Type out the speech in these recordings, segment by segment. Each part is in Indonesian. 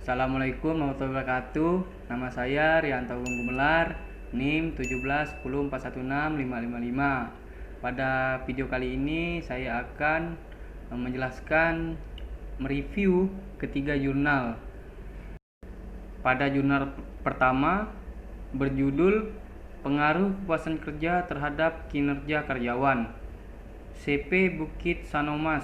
Assalamualaikum warahmatullahi wabarakatuh. Nama saya Rianto Gumelar, NIM 17104165555. Pada video kali ini saya akan menjelaskan mereview ketiga jurnal. Pada jurnal pertama berjudul Pengaruh Kepuasan Kerja Terhadap Kinerja Karyawan, CP Bukit Sanomas.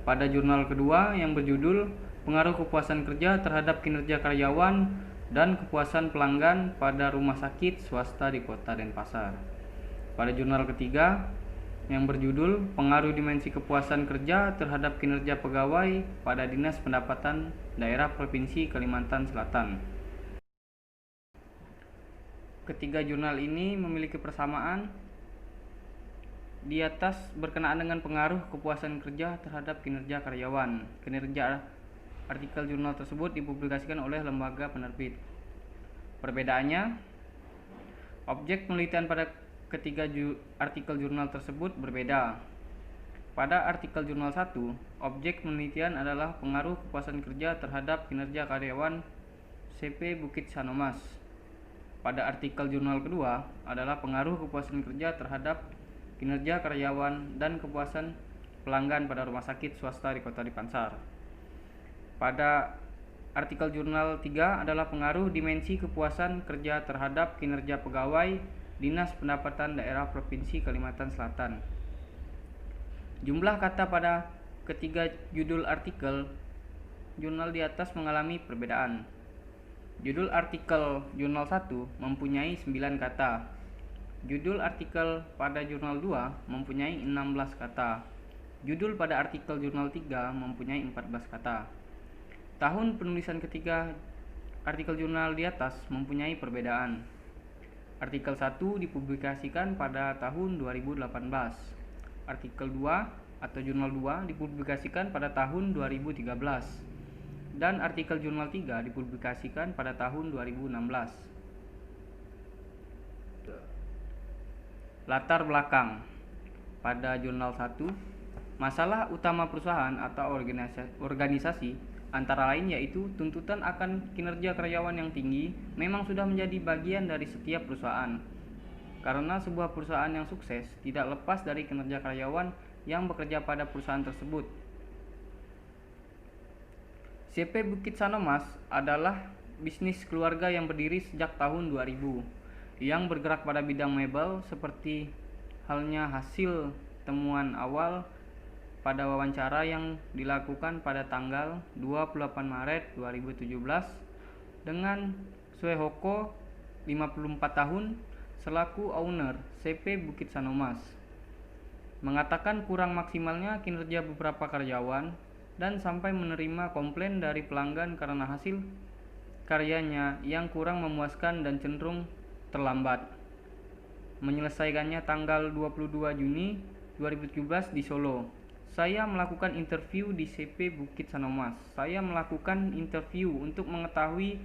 Pada jurnal kedua yang berjudul Pengaruh Kepuasan Kerja Terhadap Kinerja Karyawan dan Kepuasan Pelanggan pada Rumah Sakit Swasta di Kota Denpasar. Pada jurnal ketiga yang berjudul Pengaruh Dimensi Kepuasan Kerja Terhadap Kinerja Pegawai pada Dinas Pendapatan Daerah Provinsi Kalimantan Selatan. Ketiga jurnal ini memiliki persamaan di atas berkenaan dengan pengaruh kepuasan kerja terhadap kinerja karyawan. Kinerja artikel jurnal tersebut dipublikasikan oleh lembaga penerbit. Perbedaannya, objek penelitian pada ketiga artikel jurnal tersebut berbeda. Pada artikel jurnal 1, objek penelitian adalah pengaruh kepuasan kerja terhadap kinerja karyawan CP Bukit Sanomas. Pada artikel jurnal kedua adalah pengaruh kepuasan kerja terhadap kinerja karyawan dan kepuasan pelanggan pada rumah sakit swasta di Kota Denpasar. Pada artikel jurnal 3 adalah pengaruh dimensi kepuasan kerja terhadap kinerja pegawai Dinas Pendapatan Daerah Provinsi Kalimantan Selatan. Jumlah kata pada ketiga judul artikel jurnal di atas mengalami perbedaan. Judul artikel jurnal 1 mempunyai 9 kata. Judul artikel pada jurnal 2 mempunyai 16 kata. Judul pada artikel jurnal 3 mempunyai 14 kata. Tahun penulisan ketiga artikel jurnal di atas mempunyai perbedaan. Artikel 1 dipublikasikan pada tahun 2018. Artikel 2 atau jurnal 2 dipublikasikan pada tahun 2013. Dan artikel jurnal 3 dipublikasikan pada tahun 2016. Latar belakang. Pada jurnal 1, masalah utama perusahaan atau organisasi antara lain yaitu tuntutan akan kinerja karyawan yang tinggi memang sudah menjadi bagian dari setiap perusahaan. Karena sebuah perusahaan yang sukses tidak lepas dari kinerja karyawan yang bekerja pada perusahaan tersebut. CP Bukit Sanomas adalah bisnis keluarga yang berdiri sejak tahun 2000 yang bergerak pada bidang mebel, seperti halnya hasil temuan awal pada wawancara yang dilakukan pada tanggal 28 Maret 2017 dengan Suehoko 54 tahun selaku owner CP Bukit Sanomas, mengatakan kurang maksimalnya kinerja beberapa karyawan dan sampai menerima komplain dari pelanggan karena hasil karyanya yang kurang memuaskan dan cenderung terlambat. Menyelesaikannya tanggal 22 Juni 2017 di Solo. Saya melakukan interview di CP Bukit Sanomas. Saya melakukan interview untuk mengetahui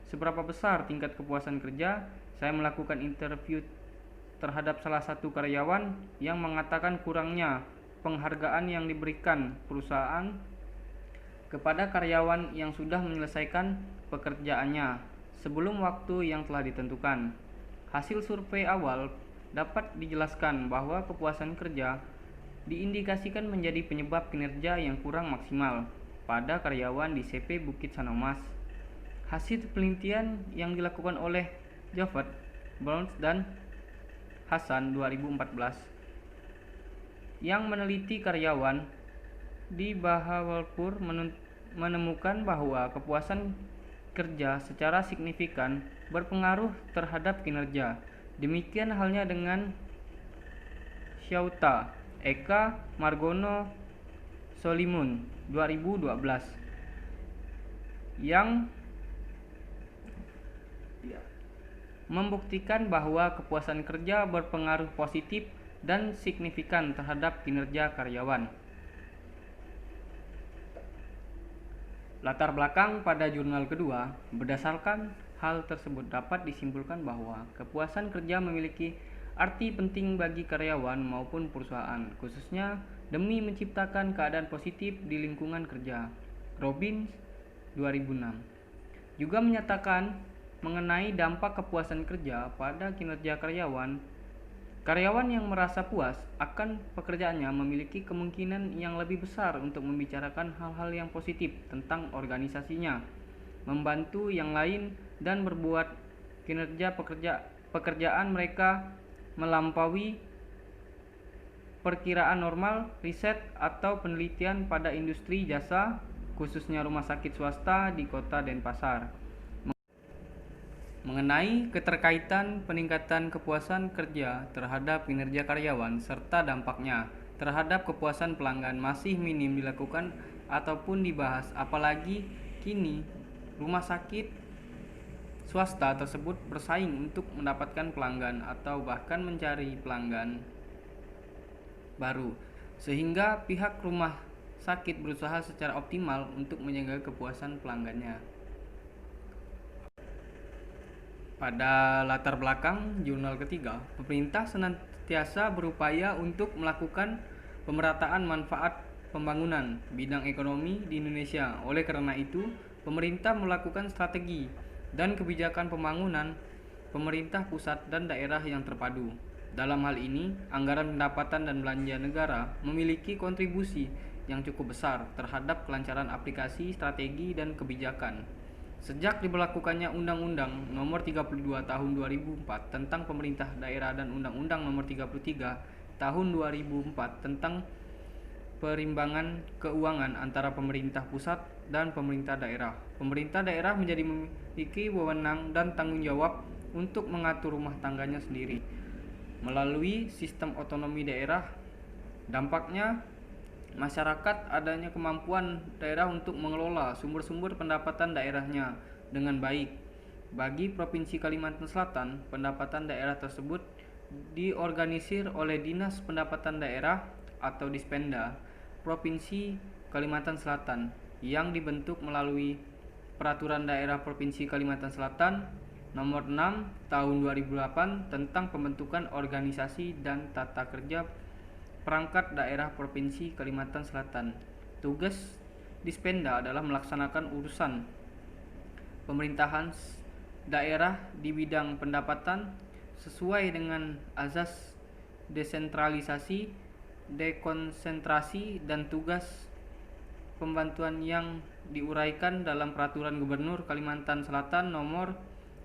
seberapa besar tingkat kepuasan kerja. Saya melakukan interview terhadap salah satu karyawan yang mengatakan kurangnya penghargaan yang diberikan perusahaan kepada karyawan yang sudah menyelesaikan pekerjaannya sebelum waktu yang telah ditentukan. Hasil survei awal dapat dijelaskan bahwa kepuasan kerja diindikasikan menjadi penyebab kinerja yang kurang maksimal pada karyawan di CP Bukit Sanomas. Hasil penelitian yang dilakukan oleh Jafet, Browns dan Hasan 2014 yang meneliti karyawan di Bahawalpur menemukan bahwa kepuasan kerja secara signifikan berpengaruh terhadap kinerja. Demikian halnya dengan Syauta, Eka, Margono, Solimun 2012 yang membuktikan bahwa kepuasan kerja berpengaruh positif dan signifikan terhadap kinerja karyawan. Latar belakang pada jurnal kedua, berdasarkan hal tersebut dapat disimpulkan bahwa kepuasan kerja memiliki arti penting bagi karyawan maupun perusahaan, khususnya demi menciptakan keadaan positif di lingkungan kerja. Robbins 2006. juga menyatakan mengenai dampak kepuasan kerja pada kinerja karyawan. Karyawan yang merasa puas akan pekerjaannya memiliki kemungkinan yang lebih besar untuk membicarakan hal-hal yang positif tentang organisasinya, membantu yang lain, dan berbuat kinerja pekerjaan mereka melampaui perkiraan normal. Riset atau penelitian pada industri jasa, khususnya rumah sakit swasta di kota Denpasar, mengenai keterkaitan peningkatan kepuasan kerja terhadap kinerja karyawan serta dampaknya terhadap kepuasan pelanggan masih minim dilakukan ataupun dibahas, apalagi kini rumah sakit swasta tersebut bersaing untuk mendapatkan pelanggan atau bahkan mencari pelanggan baru, sehingga pihak rumah sakit berusaha secara optimal untuk menjaga kepuasan pelanggannya. Pada latar belakang jurnal ketiga, pemerintah senantiasa berupaya untuk melakukan pemerataan manfaat pembangunan bidang ekonomi di Indonesia. Oleh karena itu, pemerintah melakukan strategi dan kebijakan pembangunan pemerintah pusat dan daerah yang terpadu. Dalam hal ini, anggaran pendapatan dan belanja negara memiliki kontribusi yang cukup besar terhadap kelancaran aplikasi strategi dan kebijakan. Sejak diberlakukannya Undang-Undang Nomor 32 Tahun 2004 tentang Pemerintah Daerah dan Undang-Undang Nomor 33 Tahun 2004 tentang perimbangan keuangan antara pemerintah pusat dan pemerintah daerah. Pemerintah daerah menjadi memiliki wewenang dan tanggung jawab untuk mengatur rumah tangganya sendiri melalui sistem otonomi daerah. Dampaknya masyarakat adanya kemampuan daerah untuk mengelola sumber-sumber pendapatan daerahnya dengan baik. Bagi Provinsi Kalimantan Selatan, pendapatan daerah tersebut diorganisir oleh Dinas Pendapatan Daerah atau Dispenda Provinsi Kalimantan Selatan yang dibentuk melalui Peraturan Daerah Provinsi Kalimantan Selatan Nomor 6 Tahun 2008 tentang pembentukan organisasi dan tata kerja perangkat daerah Provinsi Kalimantan Selatan. Tugas Dispenda adalah melaksanakan urusan pemerintahan daerah di bidang pendapatan sesuai dengan azas desentralisasi, dekonsentrasi, dan tugas pembantuan yang diuraikan dalam Peraturan Gubernur Kalimantan Selatan Nomor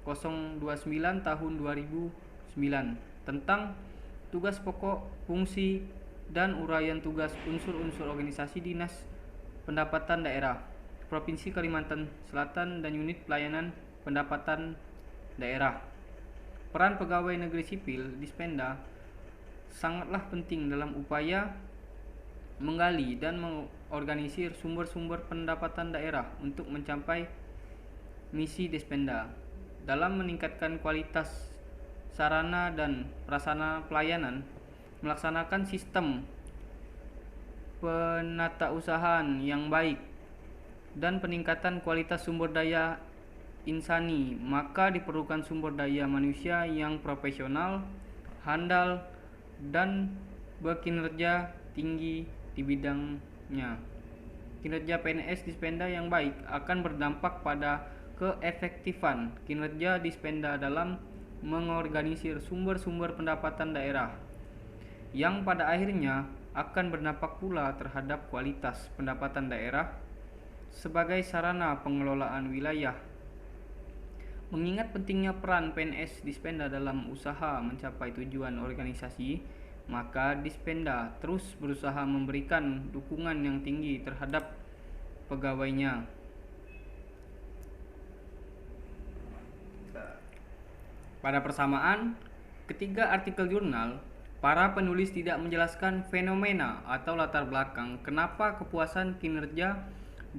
029 Tahun 2009 tentang tugas pokok, fungsi, dan uraian tugas unsur-unsur organisasi Dinas Pendapatan Daerah Provinsi Kalimantan Selatan dan unit pelayanan pendapatan daerah. Peran pegawai negeri sipil Dispenda sangatlah penting dalam upaya menggali dan mengorganisir sumber-sumber pendapatan daerah untuk mencapai misi Dispenda dalam meningkatkan kualitas sarana dan prasarana pelayanan, melaksanakan sistem penatausahaan yang baik, dan peningkatan kualitas sumber daya insani, maka diperlukan sumber daya manusia yang profesional, handal, dan berkinerja tinggi di bidangnya. Kinerja PNS Dispenda yang baik akan berdampak pada keefektifan kinerja Dispenda dalam mengorganisir sumber-sumber pendapatan daerah, yang pada akhirnya akan berdampak pula terhadap kualitas pendapatan daerah sebagai sarana pengelolaan wilayah. Mengingat pentingnya peran PNS Dispenda dalam usaha mencapai tujuan organisasi, maka Dispenda terus berusaha memberikan dukungan yang tinggi terhadap pegawainya. Pada persamaan ketiga artikel jurnal, para penulis tidak menjelaskan fenomena atau latar belakang kenapa kepuasan kinerja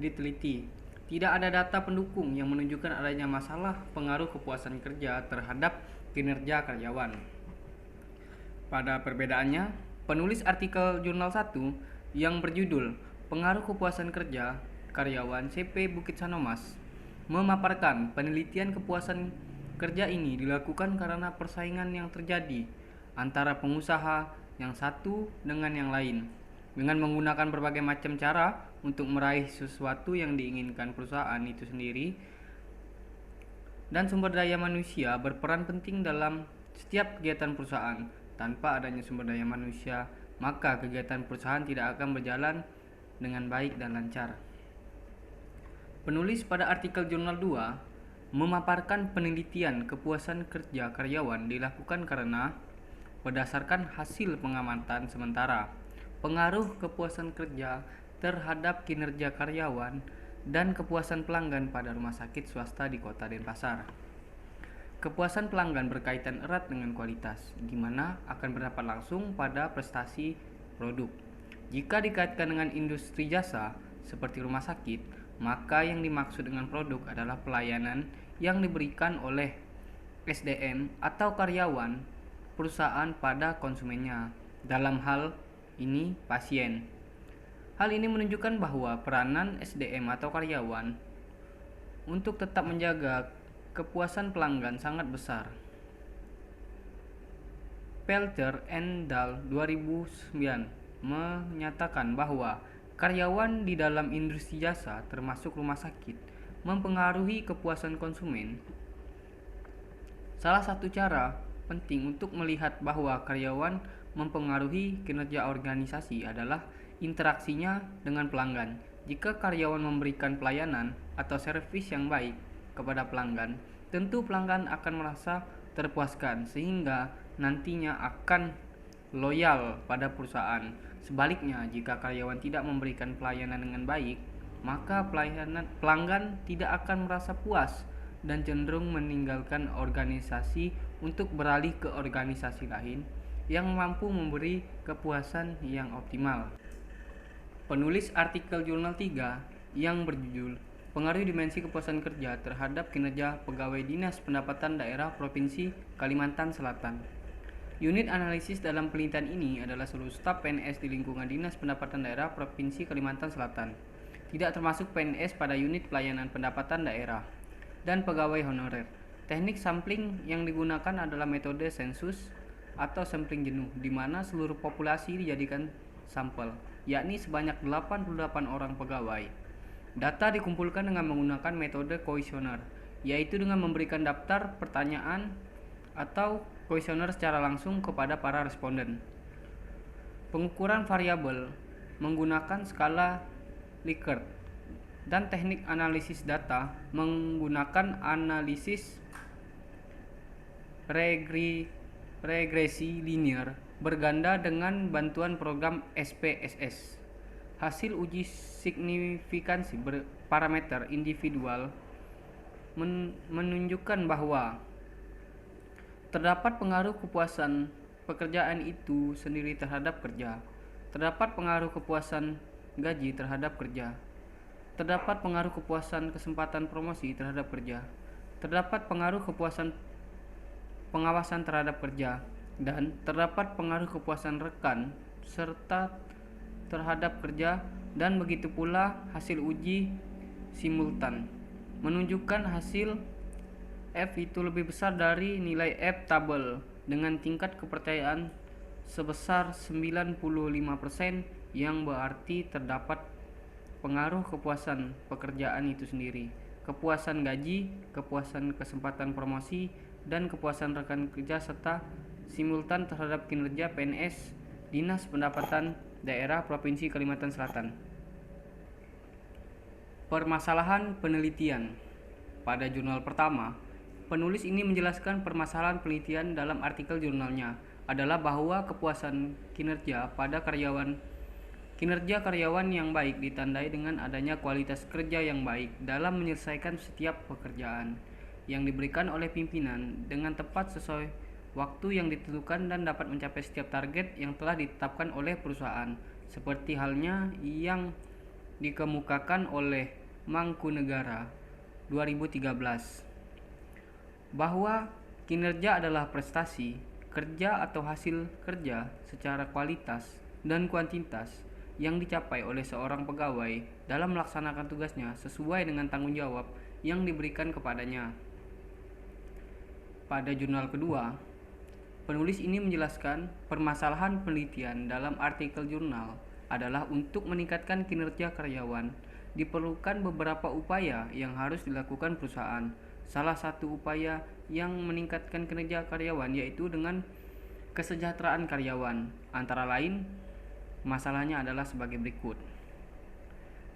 diteliti. Tidak ada data pendukung yang menunjukkan adanya masalah pengaruh kepuasan kerja terhadap kinerja karyawan. Pada perbedaannya, penulis artikel jurnal 1 yang berjudul Pengaruh Kepuasan Kerja Karyawan CP Bukit Sanomas memaparkan penelitian kepuasan kerja ini dilakukan karena persaingan yang terjadi antara pengusaha yang satu dengan yang lain, dengan menggunakan berbagai macam cara untuk meraih sesuatu yang diinginkan perusahaan itu sendiri. dan sumber daya manusia berperan penting dalam setiap kegiatan perusahaan. Tanpa adanya sumber daya manusia, maka kegiatan perusahaan tidak akan berjalan dengan baik dan lancar. Penulis pada artikel Jurnal 2 memaparkan penelitian kepuasan kerja karyawan dilakukan karena berdasarkan hasil pengamatan sementara, pengaruh kepuasan kerja terhadap kinerja karyawan dan kepuasan pelanggan pada rumah sakit swasta di Kota Denpasar. Kepuasan pelanggan berkaitan erat dengan kualitas, di mana akan berdampak langsung pada prestasi produk. Jika dikaitkan dengan industri jasa seperti rumah sakit, maka yang dimaksud dengan produk adalah pelayanan yang diberikan oleh SDM atau karyawan perusahaan pada konsumennya, dalam hal ini pasien. Hal ini menunjukkan bahwa peranan SDM atau karyawan untuk tetap menjaga kepuasan pelanggan sangat besar. Pelter et al. 2009 menyatakan bahwa karyawan di dalam industri jasa termasuk rumah sakit mempengaruhi kepuasan konsumen. Salah satu cara penting untuk melihat bahwa karyawan mempengaruhi kinerja organisasi adalah interaksinya dengan pelanggan. Jika karyawan memberikan pelayanan atau servis yang baik kepada pelanggan, tentu pelanggan akan merasa terpuaskan sehingga nantinya akan loyal pada perusahaan. Sebaliknya, jika karyawan tidak memberikan pelayanan dengan baik, maka pelanggan tidak akan merasa puas dan cenderung meninggalkan organisasi untuk beralih ke organisasi lain yang mampu memberi kepuasan yang optimal. Penulis artikel Jurnal 3 yang berjudul Pengaruh Dimensi Kepuasan Kerja terhadap Kinerja Pegawai Dinas Pendapatan Daerah Provinsi Kalimantan Selatan. Unit analisis dalam penelitian ini adalah seluruh staf PNS di lingkungan Dinas Pendapatan Daerah Provinsi Kalimantan Selatan, tidak termasuk PNS pada unit pelayanan pendapatan daerah, dan pegawai honorer. Teknik sampling yang digunakan adalah metode sensus atau sampling jenuh, di mana seluruh populasi dijadikan sampel, yakni sebanyak 88 orang pegawai. Data dikumpulkan dengan menggunakan metode kuesioner, yaitu dengan memberikan daftar pertanyaan atau kuesioner secara langsung kepada para responden. Pengukuran variabel menggunakan skala Likert, dan teknik analisis data menggunakan analisis regresi linear berganda dengan bantuan program SPSS. Hasil uji signifikansi parameter individual menunjukkan bahwa terdapat pengaruh kepuasan pekerjaan itu sendiri terhadap kerja, terdapat pengaruh kepuasan gaji terhadap kerja, terdapat pengaruh kepuasan kesempatan promosi terhadap kerja, terdapat pengaruh kepuasan pengawasan terhadap kerja, dan terdapat pengaruh kepuasan rekan serta terhadap kerja. Dan begitu pula hasil uji simultan menunjukkan hasil F itu lebih besar dari nilai F tabel dengan tingkat kepercayaan sebesar 95%, yang berarti terdapat pengaruh kepuasan pekerjaan itu sendiri, kepuasan gaji, kepuasan kesempatan promosi, dan kepuasan rekan kerja serta simultan terhadap kinerja PNS Dinas Pendapatan Daerah Provinsi Kalimantan Selatan. Permasalahan penelitian. Pada jurnal pertama, penulis ini menjelaskan permasalahan penelitian dalam artikel jurnalnya adalah bahwa kepuasan kinerja karyawan yang baik ditandai dengan adanya kualitas kerja yang baik dalam menyelesaikan setiap pekerjaan yang diberikan oleh pimpinan dengan tepat sesuai waktu yang ditentukan dan dapat mencapai setiap target yang telah ditetapkan oleh perusahaan, seperti halnya yang dikemukakan oleh Mangkunegara 2013, bahwa kinerja adalah prestasi kerja atau hasil kerja secara kualitas dan kuantitas yang dicapai oleh seorang pegawai dalam melaksanakan tugasnya sesuai dengan tanggung jawab yang diberikan kepadanya. Pada jurnal kedua, penulis ini menjelaskan permasalahan penelitian dalam artikel jurnal adalah untuk meningkatkan kinerja karyawan diperlukan beberapa upaya yang harus dilakukan perusahaan. salah satu upaya yang meningkatkan kinerja karyawan yaitu dengan kesejahteraan karyawan. Antara lain, masalahnya adalah sebagai berikut.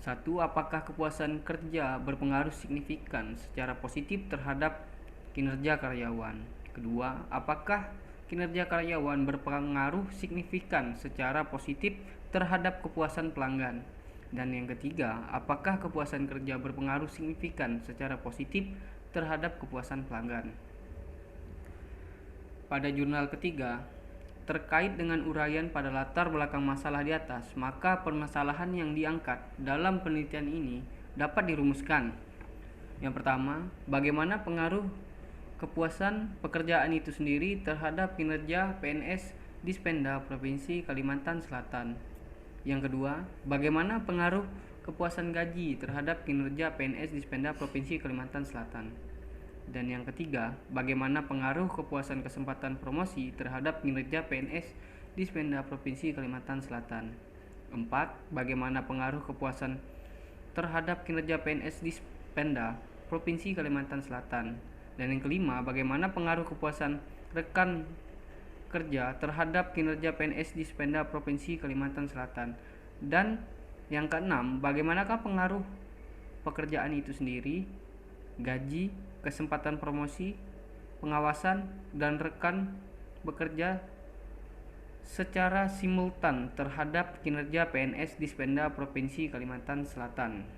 1. Apakah kepuasan kerja berpengaruh signifikan secara positif terhadap kinerja karyawan? Kedua, apakah kinerja karyawan berpengaruh signifikan secara positif terhadap kepuasan pelanggan? Dan yang ketiga, apakah kepuasan kerja berpengaruh signifikan secara positif terhadap kepuasan pelanggan? Pada jurnal ketiga, terkait dengan uraian pada latar belakang masalah di atas, maka permasalahan yang diangkat dalam penelitian ini dapat dirumuskan. Yang pertama, bagaimana pengaruh kepuasan pekerjaan itu sendiri terhadap kinerja PNS di Dispenda Provinsi Kalimantan Selatan. Yang kedua, bagaimana pengaruh kepuasan gaji terhadap kinerja PNS di Dispenda Provinsi Kalimantan Selatan. Dan yang ketiga, bagaimana pengaruh kepuasan kesempatan promosi terhadap kinerja PNS di Dispenda Provinsi Kalimantan Selatan. 4. Bagaimana pengaruh kepuasan terhadap kinerja PNS di Dispenda Provinsi Kalimantan Selatan. Dan yang kelima, bagaimana pengaruh kepuasan rekan kerja terhadap kinerja PNS di Dispenda Provinsi Kalimantan Selatan. Dan yang keenam, bagaimanakah pengaruh pekerjaan itu sendiri, gaji, kesempatan promosi, pengawasan, dan rekan bekerja secara simultan terhadap kinerja PNS di Dispenda Provinsi Kalimantan Selatan.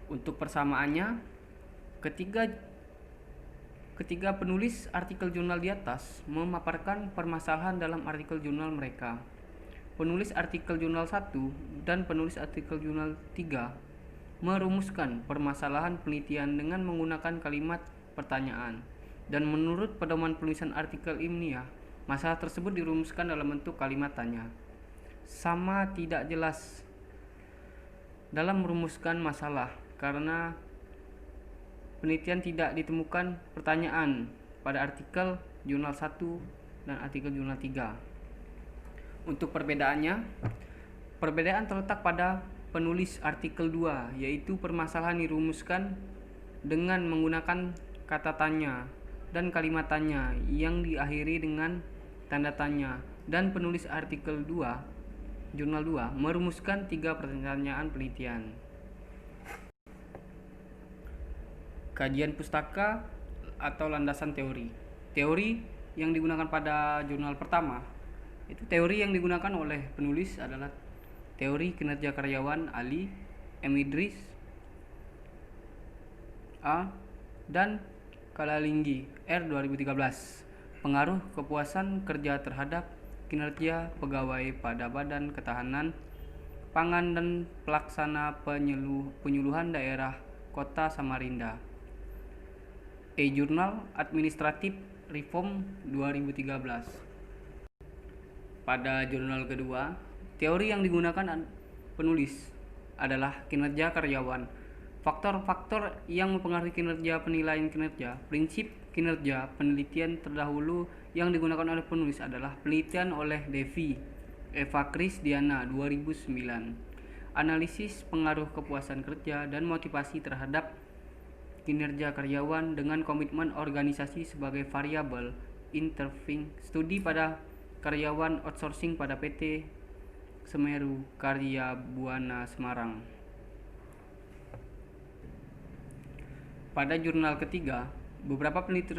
Untuk persamaannya, ketiga penulis artikel jurnal di atas memaparkan permasalahan dalam artikel jurnal mereka. Penulis artikel jurnal 1 dan penulis artikel jurnal 3 merumuskan permasalahan penelitian dengan menggunakan kalimat pertanyaan. Dan menurut pedoman penulisan artikel ilmiah, masalah tersebut dirumuskan dalam bentuk kalimat tanya. Sama tidak jelas dalam merumuskan masalah karena penelitian tidak ditemukan pertanyaan pada artikel jurnal 1 dan artikel jurnal 3. Untuk perbedaannya, perbedaan terletak pada penulis artikel 2, yaitu permasalahan dirumuskan dengan menggunakan kata tanya dan kalimat tanya yang diakhiri dengan tanda tanya, dan penulis artikel 2, jurnal 2, merumuskan 3 pertanyaan penelitian. Kajian pustaka atau landasan teori. Teori yang digunakan pada jurnal pertama, itu teori yang digunakan oleh penulis adalah teori kinerja karyawan Ali M. Idris A. dan Kalalinggi R. 2013. Pengaruh kepuasan kerja terhadap kinerja pegawai pada Badan Ketahanan Pangan dan Pelaksana Penyuluhan Daerah Kota Samarinda. E-Jurnal Administratif Reform 2013. Pada jurnal kedua, teori yang digunakan penulis adalah kinerja karyawan, faktor-faktor yang mempengaruhi kinerja, penilaian kinerja, prinsip kinerja. Penelitian terdahulu yang digunakan oleh penulis adalah penelitian oleh Devi Eva Krisdiana 2009, analisis pengaruh kepuasan kerja dan motivasi terhadap kinerja karyawan dengan komitmen organisasi sebagai variabel intervening, studi pada karyawan outsourcing pada PT Semeru Karya Buana Semarang. Pada jurnal ketiga, beberapa peneliti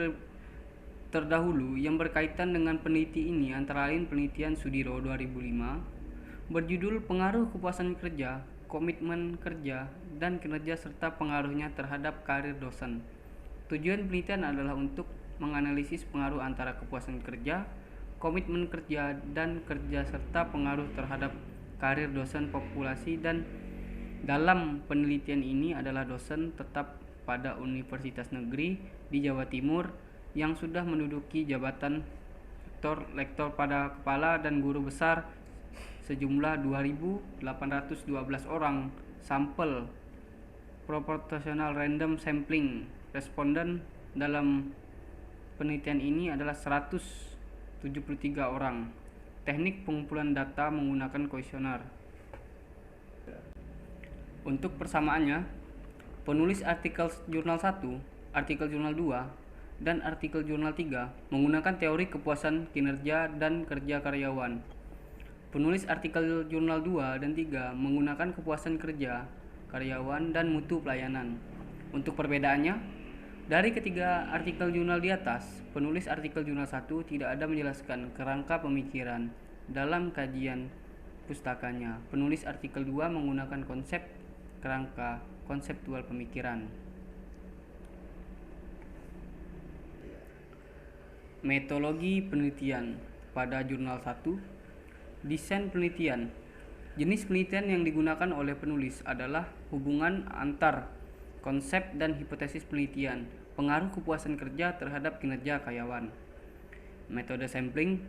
terdahulu yang berkaitan dengan peneliti ini antara lain penelitian Sudiro 2005 berjudul Pengaruh Kepuasan Kerja, Komitmen Kerja, dan Kinerja serta Pengaruhnya Terhadap Karir Dosen. Tujuan penelitian adalah untuk menganalisis pengaruh antara kepuasan kerja, komitmen kerja, dan kerja serta pengaruh terhadap karir dosen populasi. Dan dalam penelitian ini adalah dosen tetap pada Universitas Negeri di Jawa Timur yang sudah menduduki jabatan lektor pada kepala dan guru besar sejumlah 2.812 orang. Sampel proporsional random sampling responden dalam penelitian ini adalah 173 orang. Teknik pengumpulan data menggunakan kuesioner. Untuk persamaannya, Penulis artikel jurnal 1, artikel jurnal 2, dan artikel jurnal 3 menggunakan teori kepuasan kinerja dan kerja karyawan. Penulis artikel jurnal 2 dan 3 menggunakan kepuasan kerja karyawan dan mutu pelayanan. Untuk perbedaannya, dari ketiga artikel jurnal di atas, penulis artikel jurnal 1 tidak ada menjelaskan kerangka pemikiran dalam kajian pustakanya. Penulis artikel 2 menggunakan konsep kerangka konseptual pemikiran. Metodologi penelitian pada jurnal 1. Desain penelitian. Jenis penelitian yang digunakan oleh penulis adalah hubungan antar konsep dan hipotesis penelitian, pengaruh kepuasan kerja terhadap kinerja karyawan. Metode sampling.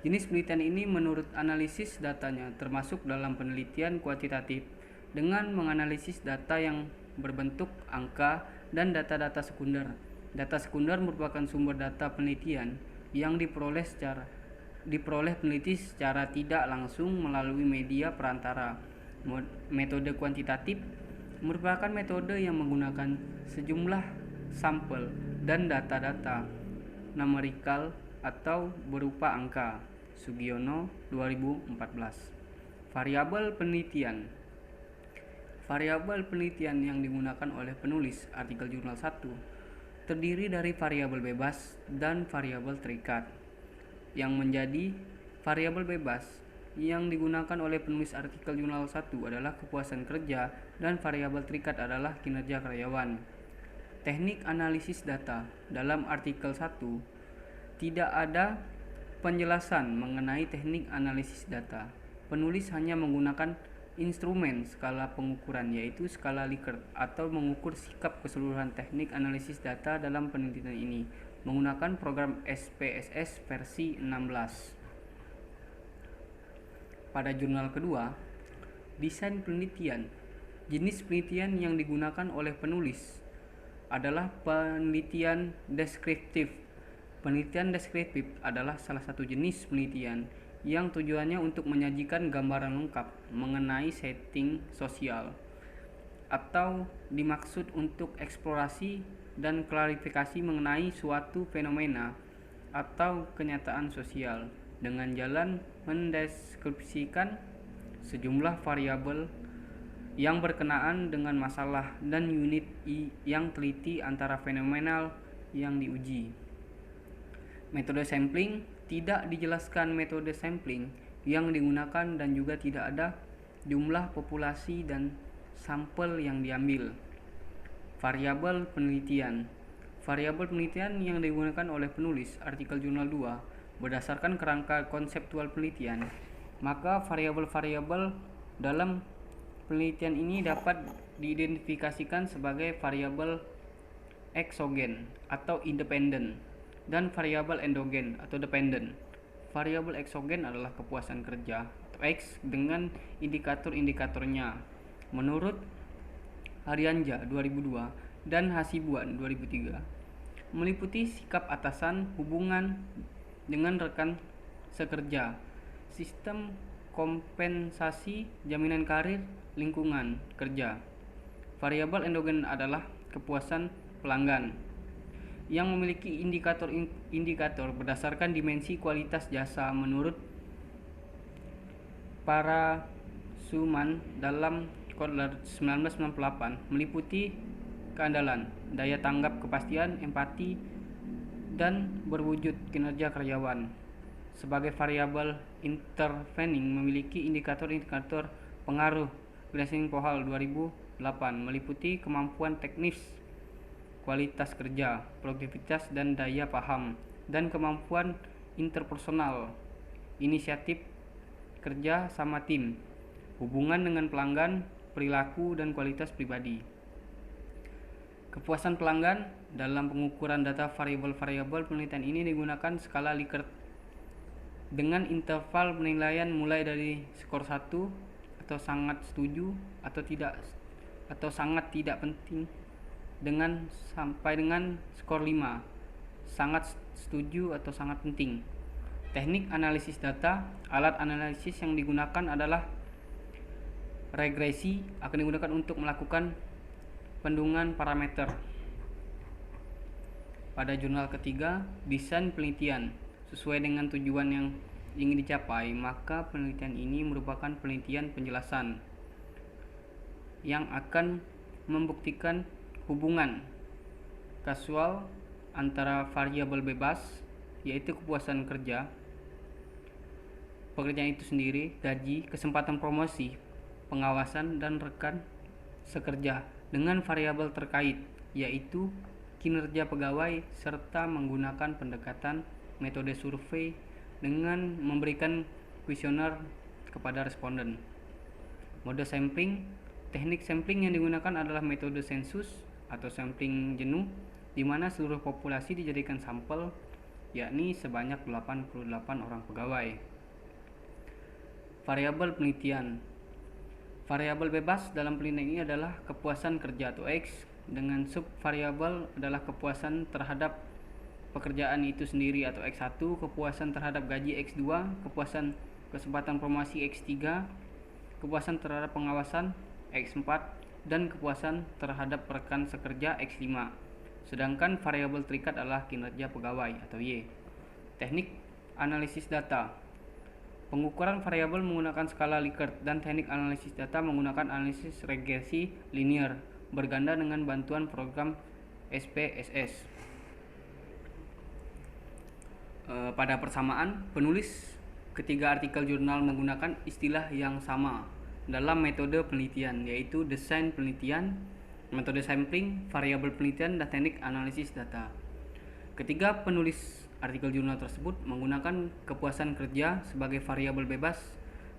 Jenis penelitian ini menurut analisis datanya termasuk dalam penelitian kuantitatif dengan menganalisis data yang berbentuk angka dan data-data sekunder. Data sekunder merupakan sumber data penelitian yang diperoleh peneliti secara tidak langsung melalui media perantara. Metode kuantitatif merupakan metode yang menggunakan sejumlah sampel dan data-data numerikal atau berupa angka. Sugiono 2014. Variabel penelitian. Variabel penelitian yang digunakan oleh penulis artikel jurnal 1 terdiri dari variabel bebas dan variabel terikat. Yang menjadi variabel bebas yang digunakan oleh penulis artikel jurnal 1 adalah kepuasan kerja dan variabel terikat adalah kinerja karyawan. Teknik analisis data. Dalam artikel 1 tidak ada penjelasan mengenai teknik analisis data. Penulis hanya menggunakan instrumen skala pengukuran yaitu skala Likert atau mengukur sikap keseluruhan teknik analisis data dalam penelitian ini menggunakan program SPSS versi 16. Pada jurnal kedua, desain penelitian. Jenis penelitian yang digunakan oleh penulis adalah penelitian deskriptif. Penelitian deskriptif adalah salah satu jenis penelitian yang tujuannya untuk menyajikan gambaran lengkap mengenai setting sosial atau dimaksud untuk eksplorasi dan klarifikasi mengenai suatu fenomena atau kenyataan sosial dengan jalan mendeskripsikan sejumlah variabel yang berkenaan dengan masalah dan unit yang teliti antara fenomenal yang diuji. Metode sampling. Tidak dijelaskan metode sampling yang digunakan dan juga tidak ada jumlah populasi dan sampel yang diambil. Variabel penelitian. Variabel penelitian yang digunakan oleh penulis artikel jurnal 2 berdasarkan kerangka konseptual penelitian, maka variabel-variabel dalam penelitian ini dapat diidentifikasikan sebagai variabel eksogen atau independen dan variabel endogen atau dependent. Variabel eksogen adalah kepuasan kerja atau X dengan indikator-indikatornya. Menurut Arianja 2002 dan Hasibuan 2003, meliputi sikap atasan, hubungan dengan rekan sekerja, sistem kompensasi, jaminan karir, lingkungan kerja. Variabel endogen adalah kepuasan pelanggan yang memiliki indikator berdasarkan dimensi kualitas jasa menurut Parasuman dalam Kotler 1998, meliputi keandalan, daya tanggap, kepastian, empati, dan berwujud kinerja karyawan. Sebagai variabel intervening memiliki indikator-indikator pengaruh. Glasing-Pohl 2008 meliputi kemampuan teknis, kualitas kerja, produktivitas dan daya paham, dan kemampuan interpersonal, inisiatif kerja sama tim, hubungan dengan pelanggan, perilaku dan kualitas pribadi. Kepuasan pelanggan. Dalam pengukuran data variabel-variabel penelitian ini digunakan skala Likert dengan interval penilaian mulai dari skor 1 atau sangat setuju atau tidak atau sangat tidak penting sampai dengan skor 5, sangat setuju atau sangat penting. Teknik analisis data. Alat analisis yang digunakan adalah regresi, akan digunakan untuk melakukan Pendungan parameter. Pada jurnal ketiga, desain penelitian. Sesuai dengan tujuan yang ingin dicapai, maka penelitian ini merupakan penelitian penjelasan yang akan membuktikan hubungan kausal antara variabel bebas, yaitu kepuasan kerja, pekerjaan itu sendiri, gaji, kesempatan promosi, pengawasan, dan rekan sekerja dengan variabel terkait, yaitu kinerja pegawai, serta menggunakan pendekatan metode survei dengan memberikan kuesioner kepada responden. Mode sampling. Teknik sampling yang digunakan adalah metode sensus atau sampling jenuh, di mana seluruh populasi dijadikan sampel, yakni sebanyak 88 orang pegawai. Variabel penelitian. Variabel bebas dalam penelitian ini adalah kepuasan kerja atau X, dengan subvariabel adalah kepuasan terhadap pekerjaan itu sendiri atau X1, kepuasan terhadap gaji X2, kepuasan kesempatan promosi X3, kepuasan terhadap pengawasan X4, dan kepuasan terhadap rekan sekerja X5. Sedangkan variabel terikat adalah kinerja pegawai atau Y. Teknik analisis data. Pengukuran variabel menggunakan skala Likert, dan teknik analisis data menggunakan analisis regresi linear berganda dengan bantuan program SPSS. Pada persamaan, penulis ketiga artikel jurnal menggunakan istilah yang sama dalam metode penelitian, yaitu desain penelitian, metode sampling, variabel penelitian, dan teknik analisis data. Ketiga penulis artikel jurnal tersebut menggunakan kepuasan kerja sebagai variabel bebas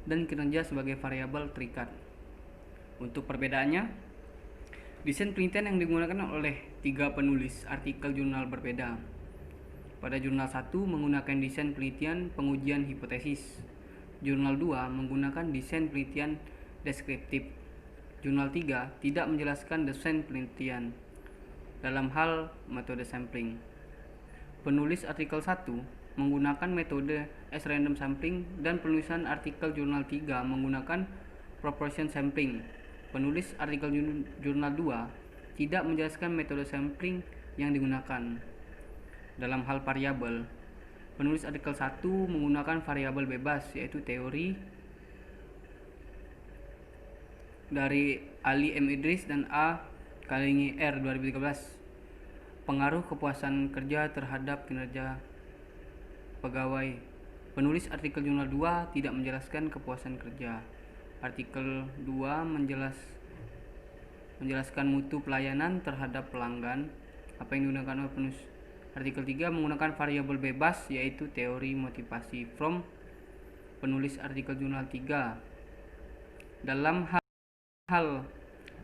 dan kinerja sebagai variabel terikat. Untuk perbedaannya, desain penelitian yang digunakan oleh tiga penulis artikel jurnal berbeda. Pada jurnal 1 menggunakan desain penelitian pengujian hipotesis. Jurnal 2 menggunakan desain penelitian deskriptif. Jurnal 3 tidak menjelaskan desain penelitian dalam hal metode sampling. Penulis artikel 1 menggunakan metode S-random sampling, dan penulisan artikel jurnal 3 menggunakan proportion sampling. Penulis artikel jurnal 2 tidak menjelaskan metode sampling yang digunakan. Dalam hal variabel, penulis artikel 1 menggunakan variabel bebas, yaitu teori dari Ali M. Idris dan A. Kalingi R. 2013. Pengaruh kepuasan kerja terhadap kinerja pegawai. Penulis artikel jurnal 2 tidak menjelaskan kepuasan kerja. Artikel 2 menjelaskan mutu pelayanan terhadap pelanggan. Apa yang digunakan oleh penulis artikel 3 menggunakan variabel bebas, yaitu teori motivasi from penulis artikel jurnal 3. Dalam hal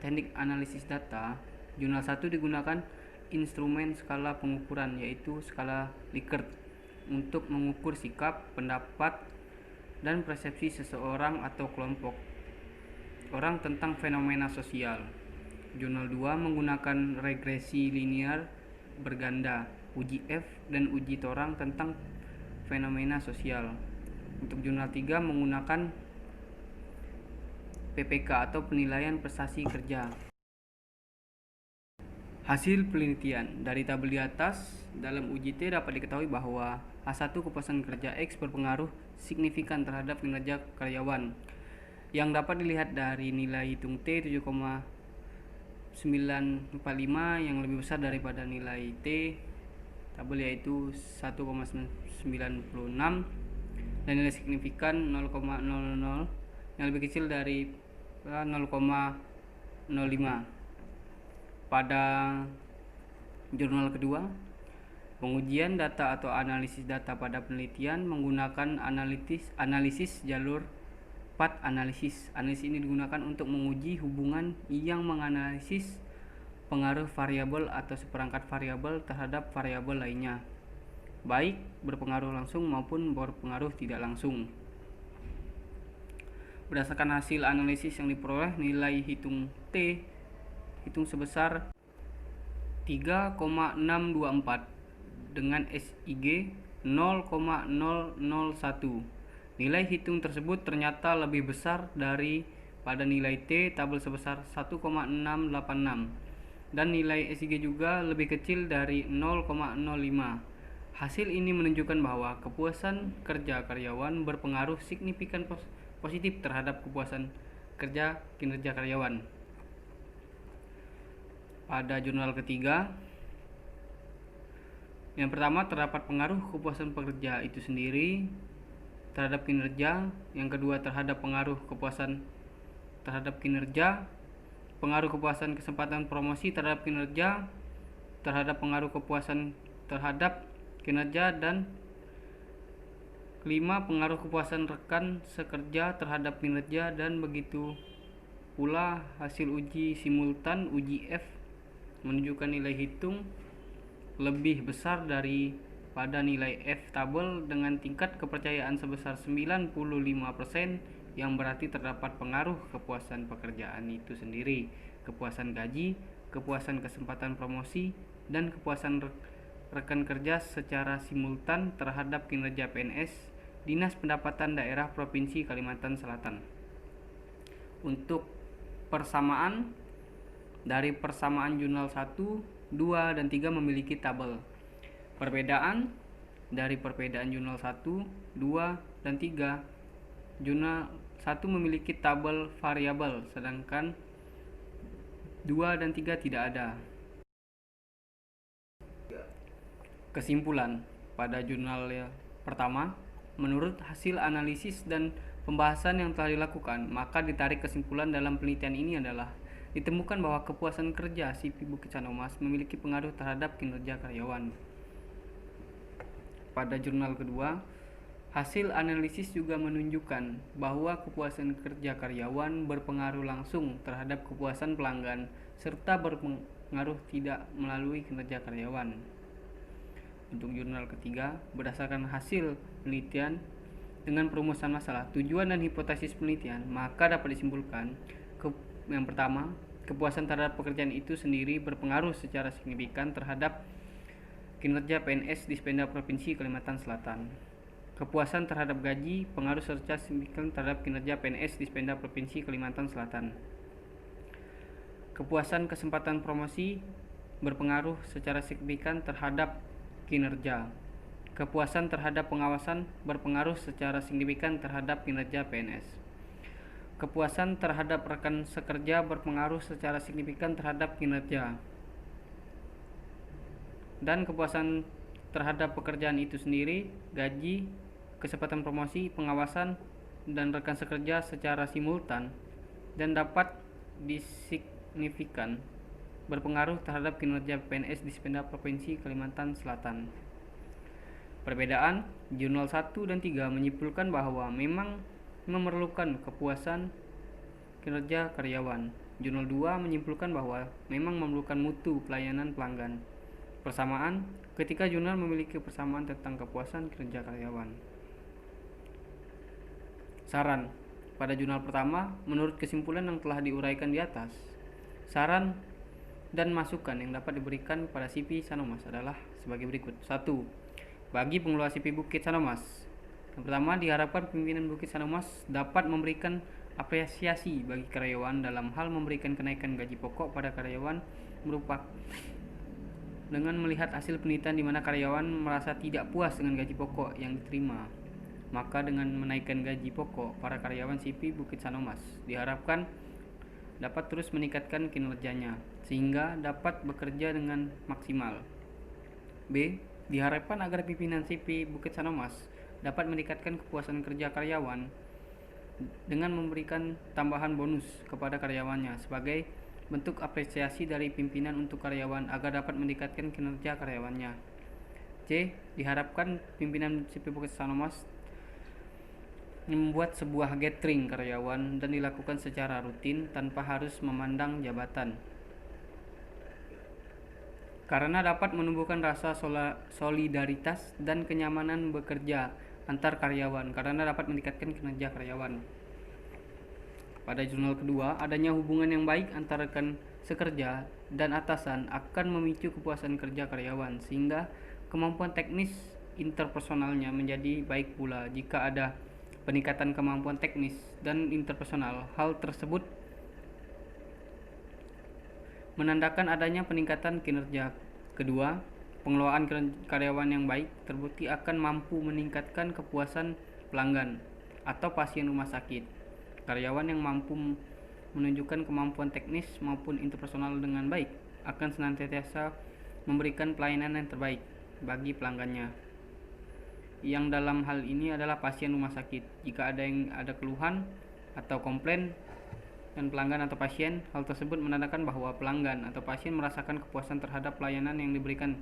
teknik analisis data, jurnal 1 digunakan instrumen skala pengukuran, yaitu skala Likert, untuk mengukur sikap, pendapat, dan persepsi seseorang atau kelompok orang tentang fenomena sosial. Jurnal 2 menggunakan regresi linear berganda, uji F, dan uji torang tentang fenomena sosial. Untuk jurnal 3 menggunakan PPK atau penilaian prestasi kerja. Hasil penelitian. Dari tabel di atas, dalam uji T dapat diketahui bahwa H1 kepuasan kerja X berpengaruh signifikan terhadap kinerja karyawan, yang dapat dilihat dari nilai hitung T 7,945 yang lebih besar daripada nilai T tabel, yaitu 1,96, dan nilai signifikan 0,00 yang lebih kecil dari 0,05. Pada jurnal kedua, pengujian data atau analisis data pada penelitian menggunakan analisis jalur path analisis. Analisis ini digunakan untuk menguji hubungan yang menganalisis pengaruh variabel atau seperangkat variabel terhadap variabel lainnya, baik berpengaruh langsung maupun berpengaruh tidak langsung. Berdasarkan hasil analisis yang diperoleh, nilai hitung T hitung sebesar 3,624 dengan SIG 0,001. Nilai hitung tersebut ternyata lebih besar dari pada nilai T tabel sebesar 1,686. dan nilai SIG juga lebih kecil dari 0,05. Hasil ini menunjukkan bahwa kepuasan kerja karyawan berpengaruh signifikan positif terhadap kepuasan kerja kinerja karyawan. Pada jurnal ketiga, yang pertama terdapat pengaruh kepuasan pekerja itu sendiri terhadap kinerja, yang kedua terhadap pengaruh kepuasan terhadap kinerja, pengaruh kepuasan kesempatan promosi terhadap kinerja, terhadap pengaruh kepuasan terhadap kinerja, dan kelima pengaruh kepuasan rekan sekerja terhadap kinerja. Dan begitu pula hasil uji simultan uji F menunjukkan nilai hitung lebih besar daripada nilai F tabel dengan tingkat kepercayaan sebesar 95%, yang berarti terdapat pengaruh kepuasan pekerjaan itu sendiri, kepuasan gaji, kepuasan kesempatan promosi, dan kepuasan rekan kerja secara simultan terhadap kinerja PNS Dinas Pendapatan Daerah Provinsi Kalimantan Selatan. Untuk persamaan, dari persamaan jurnal 1, 2, dan 3 memiliki tabel. Perbedaan dari perbedaan jurnal 1, 2, dan 3, jurnal 1 memiliki tabel variabel, sedangkan 2 dan 3 tidak ada. Kesimpulan, pada jurnal pertama, menurut hasil analisis dan pembahasan yang telah dilakukan, maka ditarik kesimpulan dalam penelitian ini adalah ditemukan bahwa kepuasan kerja CP Bukit Sanomas memiliki pengaruh terhadap kinerja karyawan. Pada jurnal kedua, hasil analisis juga menunjukkan bahwa kepuasan kerja karyawan berpengaruh langsung terhadap kepuasan pelanggan serta berpengaruh tidak melalui kinerja karyawan. Untuk jurnal ketiga, berdasarkan hasil penelitian dengan perumusan masalah, tujuan dan hipotesis penelitian, maka dapat disimpulkan yang pertama, kepuasan terhadap pekerjaan itu sendiri berpengaruh secara signifikan terhadap kinerja PNS di Dispenda Provinsi Kalimantan Selatan. Kepuasan terhadap gaji pengaruh secara signifikan terhadap kinerja PNS di Dispenda Provinsi Kalimantan Selatan. Kepuasan kesempatan promosi berpengaruh secara signifikan terhadap kinerja. Kepuasan terhadap pengawasan berpengaruh secara signifikan terhadap kinerja PNS. Kepuasan terhadap rekan sekerja berpengaruh secara signifikan terhadap kinerja. Dan kepuasan terhadap pekerjaan itu sendiri, gaji, kesempatan promosi, pengawasan, dan rekan sekerja secara simultan dan dapat disignifikan berpengaruh terhadap kinerja PNS di Dispenda Provinsi Kalimantan Selatan. Perbedaan, jurnal 1 dan 3 menyimpulkan bahwa memang memerlukan kepuasan kinerja karyawan. Jurnal 2 menyimpulkan bahwa memang memerlukan mutu pelayanan pelanggan. Persamaan, ketika jurnal memiliki persamaan tentang kepuasan kinerja karyawan. Saran, pada jurnal pertama, menurut kesimpulan yang telah diuraikan di atas, saran dan masukan yang dapat diberikan pada CP Sanomas adalah sebagai berikut. 1. Bagi pengelola CP Bukit Sanomas, yang pertama, diharapkan pimpinan Bukit Sanomas dapat memberikan apresiasi bagi karyawan dalam hal memberikan kenaikan gaji pokok pada karyawan merupakan dengan melihat hasil penelitian di mana karyawan merasa tidak puas dengan gaji pokok yang diterima. Maka dengan menaikkan gaji pokok para karyawan CP Bukit Sanomas diharapkan dapat terus meningkatkan kinerjanya sehingga dapat bekerja dengan maksimal. B. Diharapkan agar pimpinan CP Bukit Sanomas dapat meningkatkan kepuasan kerja karyawan dengan memberikan tambahan bonus kepada karyawannya sebagai bentuk apresiasi dari pimpinan untuk karyawan agar dapat meningkatkan kinerja karyawannya. C. Diharapkan pimpinan CP Bukit Sanomas membuat sebuah gathering karyawan dan dilakukan secara rutin tanpa harus memandang jabatan, karena dapat menumbuhkan rasa solidaritas dan kenyamanan bekerja antar karyawan, karena dapat meningkatkan kinerja karyawan. Pada jurnal kedua, adanya hubungan yang baik antara rekan sekerja dan atasan akan memicu kepuasan kerja karyawan, sehingga kemampuan teknis interpersonalnya menjadi baik pula. Jika ada peningkatan kemampuan teknis dan interpersonal, hal tersebut menandakan adanya peningkatan kinerja. Kedua, pengelolaan karyawan yang baik terbukti akan mampu meningkatkan kepuasan pelanggan atau pasien rumah sakit. Karyawan yang mampu menunjukkan kemampuan teknis maupun interpersonal dengan baik akan senantiasa memberikan pelayanan yang terbaik bagi pelanggannya. Yang dalam hal ini adalah pasien rumah sakit. Jika ada keluhan atau komplain dan pelanggan atau pasien, hal tersebut menandakan bahwa pelanggan atau pasien merasakan kepuasan terhadap pelayanan yang diberikan.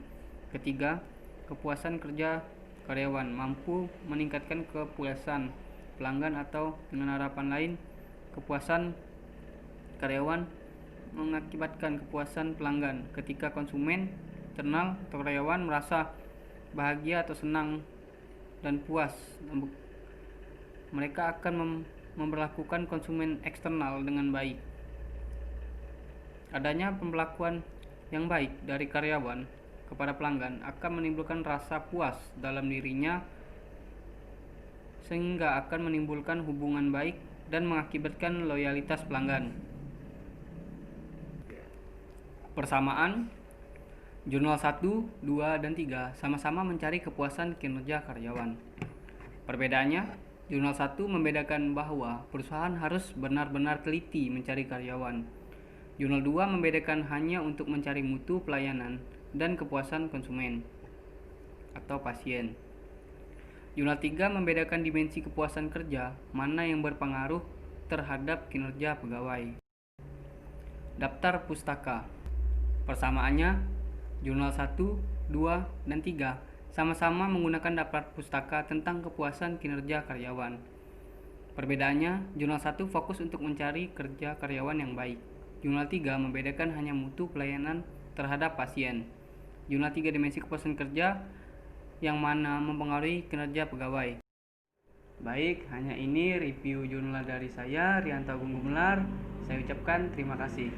Ketiga, kepuasan kerja karyawan mampu meningkatkan kepuasan pelanggan atau dengan harapan lain, kepuasan karyawan mengakibatkan kepuasan pelanggan. Ketika konsumen, internal atau karyawan merasa bahagia atau senang dan puas, mereka akan memperlakukan konsumen eksternal dengan baik. Adanya pemberlakuan yang baik dari karyawan kepada pelanggan akan menimbulkan rasa puas dalam dirinya, sehingga akan menimbulkan hubungan baik dan mengakibatkan loyalitas pelanggan. Persamaan, jurnal 1, 2, dan 3 sama-sama mencari kepuasan kinerja karyawan. Perbedaannya, jurnal 1 membedakan bahwa perusahaan harus benar-benar teliti mencari karyawan. Jurnal 2 membedakan hanya untuk mencari mutu pelayanan dan kepuasan konsumen atau pasien. Jurnal 3 membedakan dimensi kepuasan kerja, mana yang berpengaruh terhadap kinerja pegawai. Daftar pustaka. Persamaannya, jurnal 1, 2, dan 3 sama-sama menggunakan daftar pustaka tentang kepuasan kinerja karyawan. Perbedaannya, jurnal 1 fokus untuk mencari kerja karyawan yang baik. Jurnal 3 membedakan hanya mutu pelayanan terhadap pasien. Jurnal 3 dimensi kepuasan kerja yang mana mempengaruhi kinerja pegawai. Baik, hanya ini review jurnal dari saya, Rianto Agung Gumelar. Saya ucapkan terima kasih.